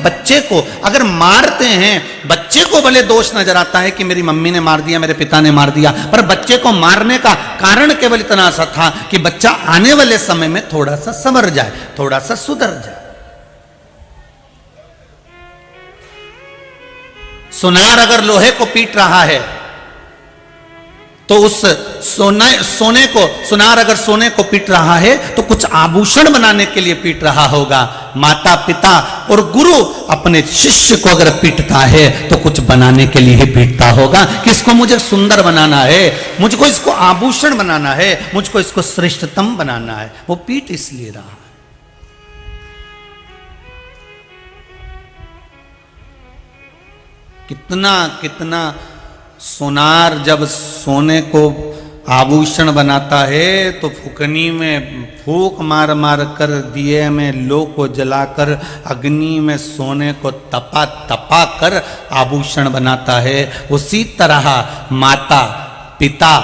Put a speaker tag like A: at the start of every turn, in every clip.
A: बच्चे को अगर मारते हैं, बच्चे को भले दोष नजर आता है कि मेरी मम्मी ने मार दिया, मेरे पिता ने मार दिया, पर बच्चे को मारने का कारण केवल इतना सा था कि बच्चा आने वाले समय में थोड़ा सा संवर जाए, थोड़ा सा सुधर जाए। सुनार अगर लोहे को पीट रहा है तो उस सोने को, सुनार अगर सोने को पीट रहा है तो कुछ आभूषण बनाने के लिए पीट रहा होगा। माता पिता और गुरु अपने शिष्य को अगर पीटता है तो कुछ बनाने के लिए ही पीटता होगा कि इसको मुझे सुंदर बनाना है, मुझको इसको आभूषण बनाना है, मुझको इसको श्रेष्ठतम बनाना है। वो पीट इसलिए रहा है। कितना कितना सोनार जब सोने को आभूषण बनाता है तो फुकनी में फूक मार मार कर, दिए में लो को जलाकर, अग्नि में सोने को तपा तपा कर आभूषण बनाता है। उसी तरह माता पिता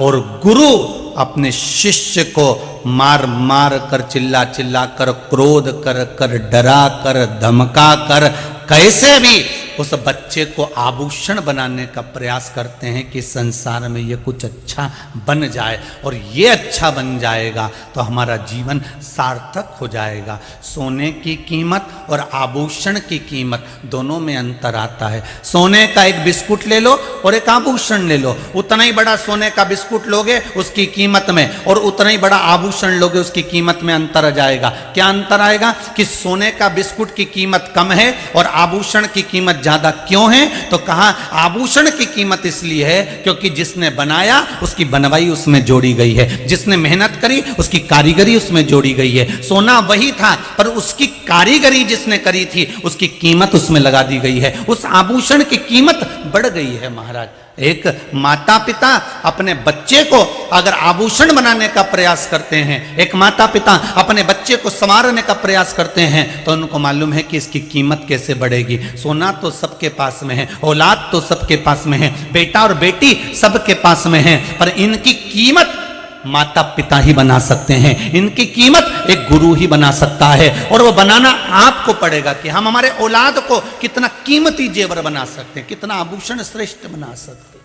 A: और गुरु अपने शिष्य को मार मार कर, चिल्ला चिल्ला कर, क्रोध कर कर, डरा कर, धमका कर, कैसे भी उस बच्चे को आभूषण बनाने का प्रयास करते हैं कि संसार में ये कुछ अच्छा बन जाए, और ये अच्छा बन जाएगा तो हमारा जीवन सार्थक हो जाएगा। सोने की कीमत और आभूषण की कीमत दोनों में अंतर आता है। सोने का एक बिस्कुट ले लो और एक आभूषण ले लो, उतना ही बड़ा सोने का बिस्कुट लोगे उसकी कीमत में, और उतना ही बड़ा आभूषण लोगे उसकी कीमत में अंतर आ जाएगा। क्या अंतर आएगा कि सोने का बिस्कुट की कीमत कम है और आभूषण की कीमत ज्यादा क्यों है? तो कहा आभूषण की कीमत इसलिए है क्योंकि जिसने बनाया उसकी बनवाई उसमें जोड़ी गई है, जिसने मेहनत करी उसकी कारीगरी उसमें जोड़ी गई है। सोना वही था पर उसकी कारीगरी जिसने करी थी उसकी कीमत उसमें लगा दी गई है, उस आभूषण की कीमत बढ़ गई है महाराज। एक माता पिता अपने बच्चे को अगर आभूषण बनाने का प्रयास करते हैं, एक माता पिता अपने बच्चे को संवारने का प्रयास करते हैं, तो उनको मालूम है कि इसकी कीमत कैसे बढ़ेगी। सोना तो सबके पास में है, औलाद तो सबके पास में है, बेटा और बेटी सबके पास में है, पर इनकी कीमत माता पिता ही बना सकते हैं, इनकी कीमत एक गुरु ही बना सकता है। और वो बनाना आपको पड़ेगा कि हम हमारे औलाद को कितना कीमती जेवर बना सकते हैं, कितना आभूषण श्रेष्ठ बना सकते हैं,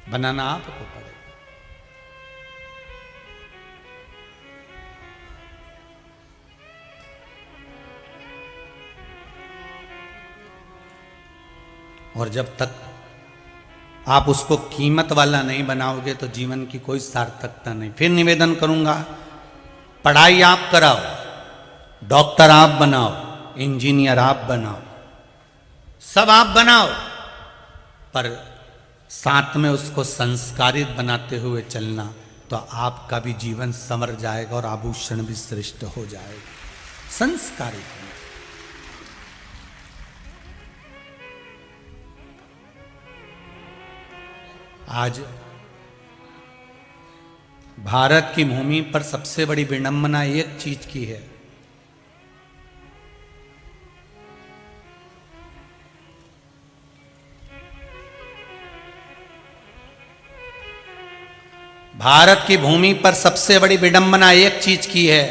A: बनाना आपको पड़ेगा। और जब तक आप उसको कीमत वाला नहीं बनाओगे तो जीवन की कोई सार्थकता नहीं। फिर निवेदन करूंगा, पढ़ाई आप कराओ, डॉक्टर आप बनाओ, इंजीनियर आप बनाओ, सब आप बनाओ, पर साथ में उसको संस्कारित बनाते हुए चलना, तो आपका भी जीवन संवर जाएगा और आभूषण भी श्रेष्ठ हो जाएगा। संस्कारित आज भारत की भूमि पर सबसे बड़ी विडंबना एक चीज की है, भारत की भूमि पर सबसे बड़ी विडंबना एक चीज की है